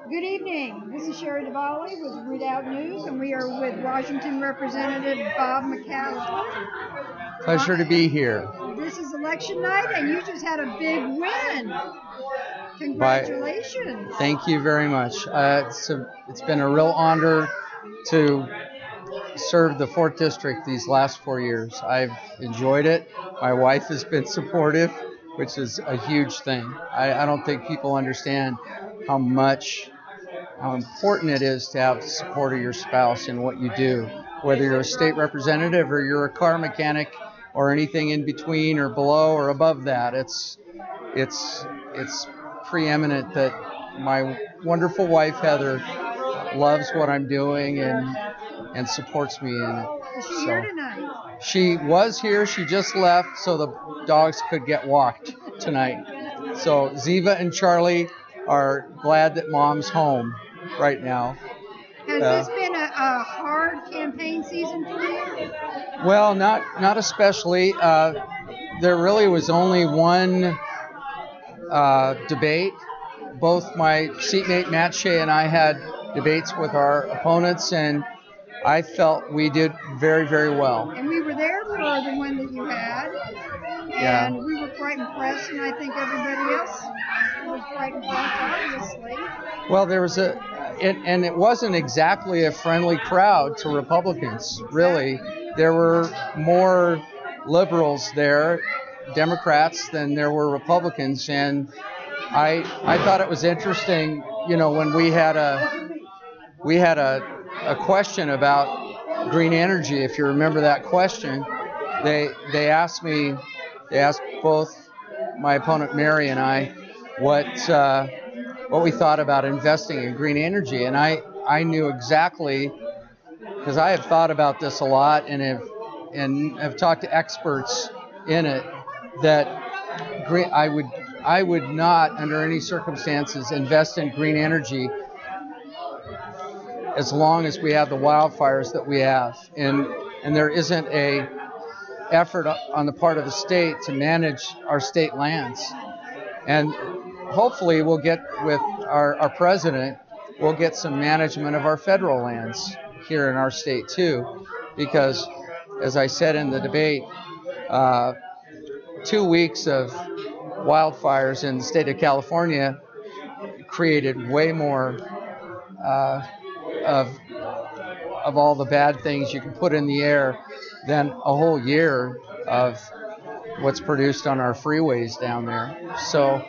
Good evening. This is Sherry DeValley with Redoubt News, and we are with Washington Representative Bob McCaslin. Pleasure to be here. This is election night, and you just had a big win. Congratulations. Thank you very much. It's been a real honor to serve the 4th District these last 4 years. I've enjoyed it. My wife has been supportive, which is a huge thing. I don't think people understand how important it is to have the support of your spouse in what you do, whether you're a state representative or you're a car mechanic or anything in between or below or above that. It's preeminent that my wonderful wife Heather loves what I'm doing and supports me in it. Is she here tonight? She was here. She just left so the dogs could get walked tonight. So Ziva and Charlie are glad that Mom's home right now. Has this been a hard campaign season for you? Well, not especially. There really was only one debate. Both my seatmate Matt Shea and I had debates with our opponents, and I felt we did very, very well. And we were there for the one that you had, and we were quite impressed, and I think everybody else was quite impressed, obviously. Well, there was and it wasn't exactly a friendly crowd to Republicans, really. There were more liberals there, Democrats, than there were Republicans, and I thought it was interesting, when we had a question about green energy. If you remember that question, they asked both my opponent Mary and I what we thought about investing in green energy, and I knew exactly, because I have thought about this a lot and have talked to experts in it, that I would not under any circumstances invest in green energy as long as we have the wildfires that we have, and there isn't a effort on the part of the state to manage our state lands. And hopefully we'll get with our president, we'll get some management of our federal lands here in our state too, because as I said in the debate, 2 weeks of wildfires in the state of California created way more of all the bad things you can put in the air than a whole year of what's produced on our freeways down there. So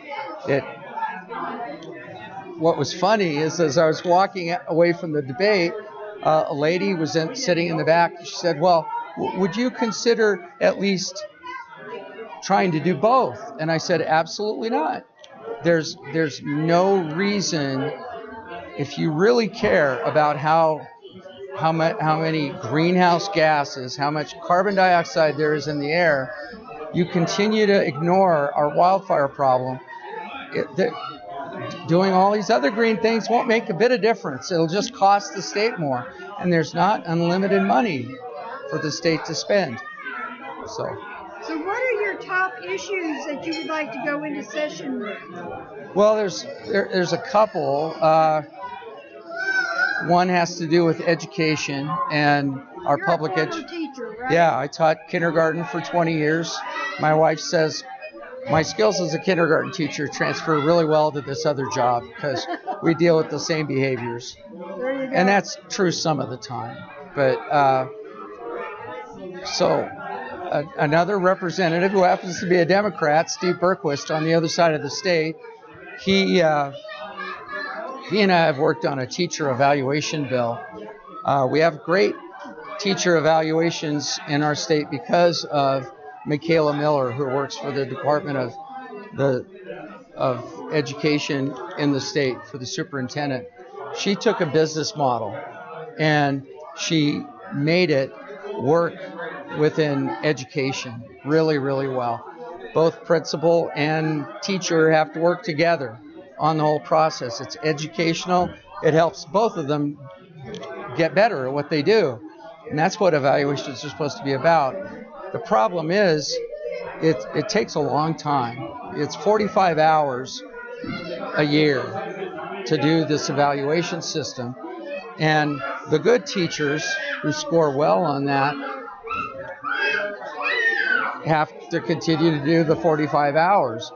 what was funny is, as I was walking away from the debate, a lady was sitting in the back. She said, "Well, would you consider at least trying to do both?" And I said, "Absolutely not. There's no reason, if you really care about how many greenhouse gases, how much carbon dioxide there is in the air, you continue to ignore our wildfire problem. Doing all these other green things won't make a bit of difference. It'll just cost the state more. And there's not unlimited money for the state to spend." So what are your top issues that you would like to go into session with? Well, there's a couple. One has to do with education and our public education. Teacher, right? Yeah, I taught kindergarten for 20 years. My wife says my skills as a kindergarten teacher transfer really well to this other job because we deal with the same behaviors. There you go. And that's true some of the time. But another representative who happens to be a Democrat, Steve Berquist, on the other side of the state, he and I have worked on a teacher evaluation bill. We have great teacher evaluations in our state because of Michaela Miller, who works for the Department of Education in the state for the superintendent. She took a business model and she made it work within education really, really well. Both principal and teacher have to work together on the whole process. It's educational. It helps both of them get better at what they do. And that's what evaluations are supposed to be about. The problem is it takes a long time. It's 45 hours a year. to do this evaluation system. And the good teachers who score well on that have to continue to do the 45 hours.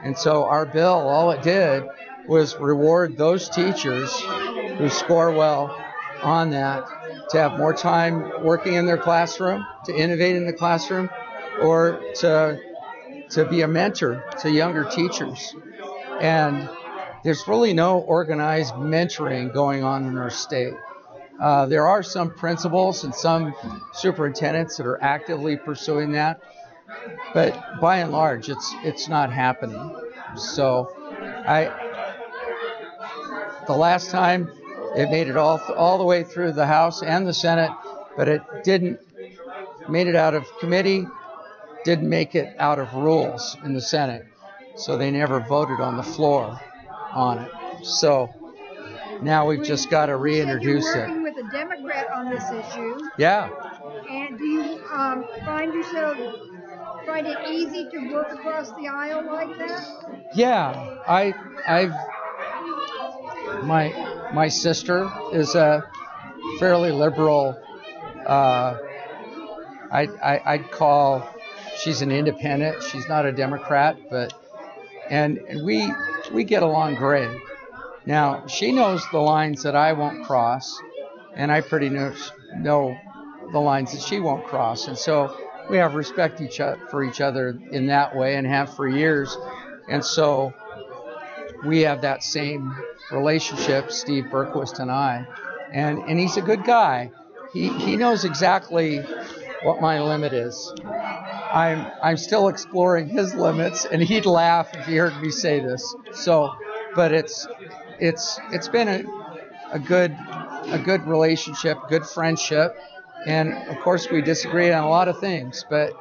And so our bill, all it did was reward those teachers who score well on that to have more time working in their classroom, to innovate in the classroom, or to be a mentor to younger teachers. And there's really no organized mentoring going on in our state. There are some principals and some superintendents that are actively pursuing that, but by and large, it's not happening. So the last time it made it all the way through the House and the Senate, but it made it out of committee, didn't make it out of rules in the Senate. So they never voted on the floor on it. So now we've just got to reintroduce it. You're working with a Democrat on this issue. Yeah. And do you find it easy to work across the aisle like that? Yeah, my sister is a fairly liberal. I'd call she's an independent. She's not a Democrat, and we get along great. Now she knows the lines that I won't cross, and I pretty much know the lines that she won't cross, and so we have respect for each other in that way, and have for years. And so we have that same relationship, Steve Berquist and I, and he's a good guy. He knows exactly what my limit is. I'm still exploring his limits, and he'd laugh if he heard me say this. So, but it's been a good relationship, good friendship, and of course we disagree on a lot of things, but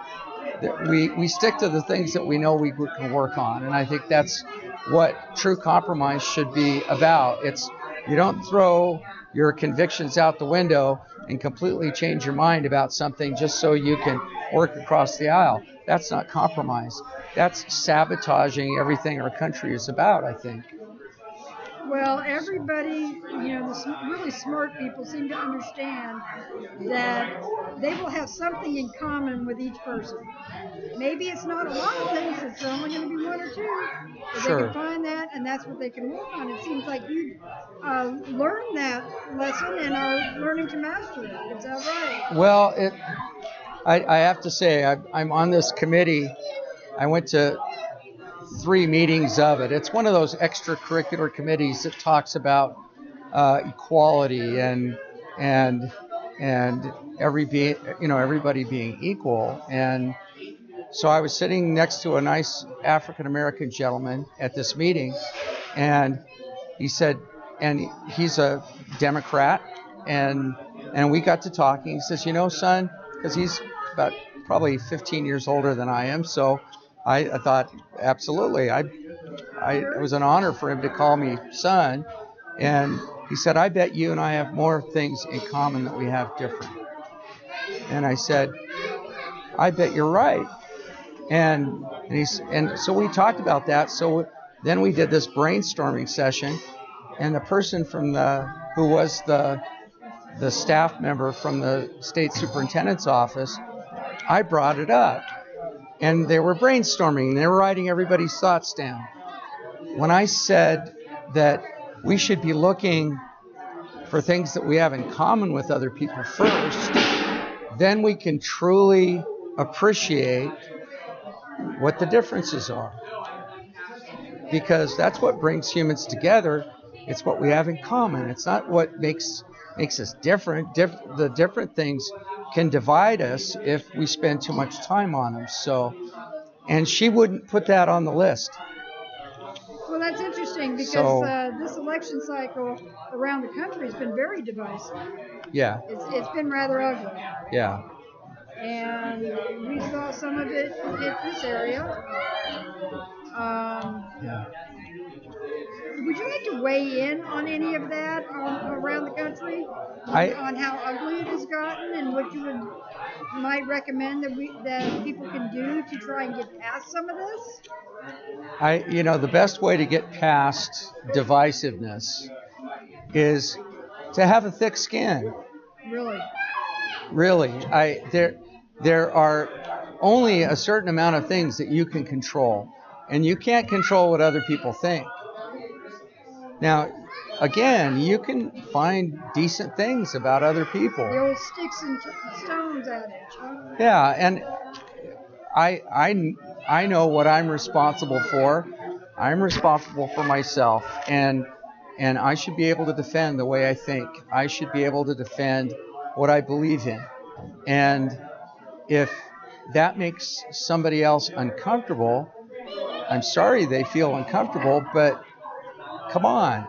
we stick to the things that we know we can work on, and I think that's what true compromise should be about. You don't throw your convictions out the window and completely change your mind about something just so you can work across the aisle. That's not compromise. That's sabotaging everything our country is about, I think. Well, everybody, the really smart people seem to understand that they will have something in common with each person. Maybe it's not a lot of things, it's only going to be one or two. But Sure. They can find that, and that's what they can work on. It seems like you learned that lesson and are learning to master it. Is that right? Well, I have to say, I'm on this committee. I went to 3 meetings of it. It's one of those extracurricular committees that talks about equality and everybody being equal. And so I was sitting next to a nice African American gentleman at this meeting, and he said, and he's a Democrat, and we got to talking. He says, son, because he's about probably 15 years older than I am, so I thought, absolutely. It was an honor for him to call me son. And he said, I bet you and I have more things in common that we have different. And I said, I bet you're right. And so we talked about that. So then we did this brainstorming session, and the person who was the staff member from the state superintendent's office, I brought it up. And they were brainstorming. They were writing everybody's thoughts down. When I said that we should be looking for things that we have in common with other people first, then we can truly appreciate what the differences are. Because that's what brings humans together. It's what we have in common. It's not what makes us different. The different things can divide us if we spend too much time on them. So, and she wouldn't put that on the list. Well, that's interesting because this election cycle around the country has been very divisive. Yeah. It's been rather ugly. Yeah. And we saw some of it hit this area. Yeah. Would you like to weigh in on any of that around the country, on how ugly it has gotten, and what you might recommend that people can do to try and get past some of this? The best way to get past divisiveness is to have a thick skin. Really? Really, there are only a certain amount of things that you can control, and you can't control what other people think. Now, again, you can find decent things about other people. The old sticks and stones adage, huh? Yeah, and I know what I'm responsible for. I'm responsible for myself, and I should be able to defend the way I think. I should be able to defend what I believe in. And if that makes somebody else uncomfortable, I'm sorry they feel uncomfortable, but come on.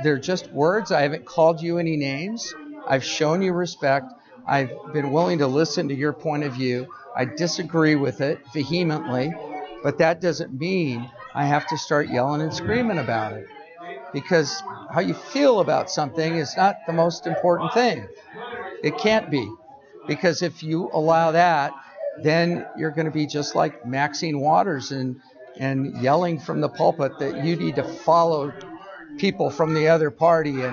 They're just words. I haven't called you any names. I've shown you respect. I've been willing to listen to your point of view. I disagree with it vehemently, but that doesn't mean I have to start yelling and screaming about it, because how you feel about something is not the most important thing. It can't be, because if you allow that, then you're going to be just like Maxine Waters and yelling from the pulpit that you need to follow people from the other party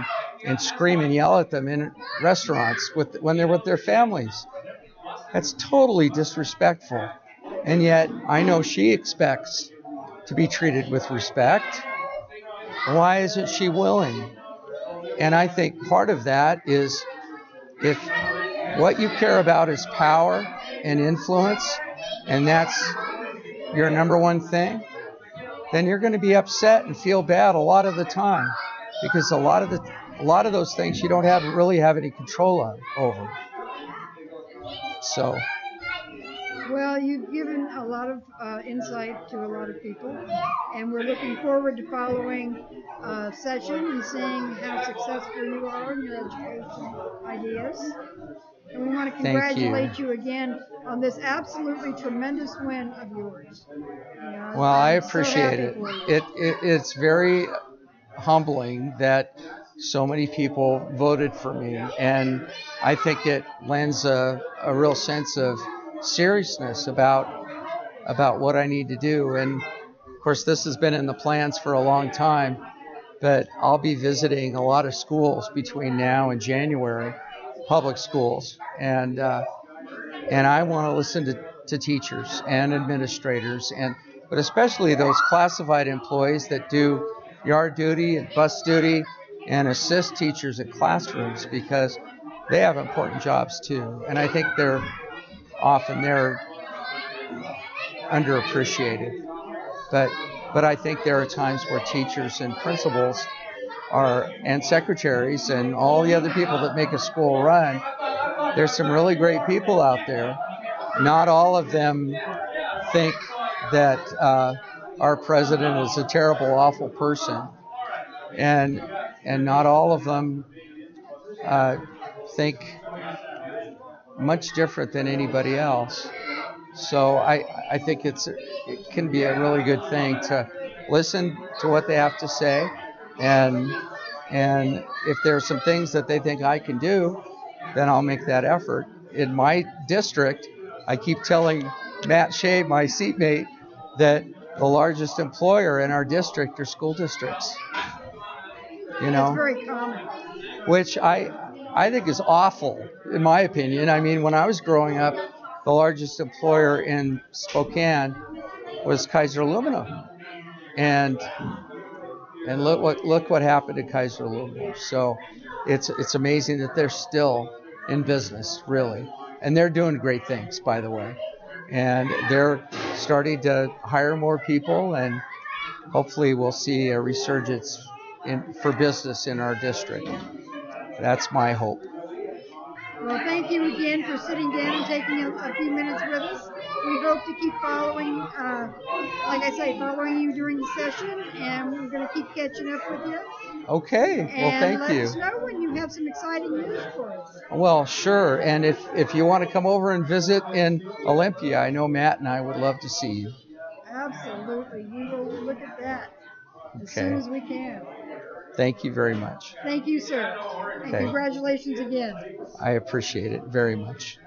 and scream and yell at them in restaurants when they're with their families. That's totally disrespectful. And yet I know she expects to be treated with respect. Why isn't she willing? And I think part of that is, if what you care about is power and influence, and that's your number one thing, then you're going to be upset and feel bad a lot of the time, because a lot of those things you don't really have any control over. So. Well, you've given a lot of insight to a lot of people, and we're looking forward to following session and seeing how successful you are in your education ideas. And we want to congratulate you again on this absolutely tremendous win of yours. Well, I appreciate it. It's very humbling that so many people voted for me, and I think it lends a real sense of seriousness about what I need to do. And of course, this has been in the plans for a long time, but I'll be visiting a lot of schools between now and January, public schools, and I want to listen to teachers and administrators, but especially those classified employees that do yard duty and bus duty and assist teachers in classrooms, because they have important jobs too. And I think they're underappreciated. But I think there are times where teachers and principals and secretaries and all the other people that make a school run, there's some really great people out there. Not all of them think that our president is a terrible, awful person, and not all of them think much different than anybody else. So I think it can be a really good thing to listen to what they have to say, and if there are some things that they think I can do, then I'll make that effort. In my district, I keep telling Matt Shea, my seatmate, that the largest employer in our district are school districts. That's very common. Which I think is awful, in my opinion. I mean, when I was growing up, the largest employer in Spokane was Kaiser Aluminum, and look what happened to Kaiser Aluminum. So it's amazing that they're still in business, really, and they're doing great things, by the way, and they're starting to hire more people, and hopefully we'll see a resurgence for business in our district. That's my hope. Well, thank you again for sitting down and taking a few minutes with us. We hope to keep following, like I say, following you during the session, and we're going to keep catching up with you. Okay. Well, thank you. And let us know when you have some exciting news for us. Well, sure. And if you want to come over and visit in Olympia, I know Matt and I would love to see you. Absolutely. We will look at that as soon as we can. Thank you very much. Thank you, sir. And Okay. congratulations again. I appreciate it very much.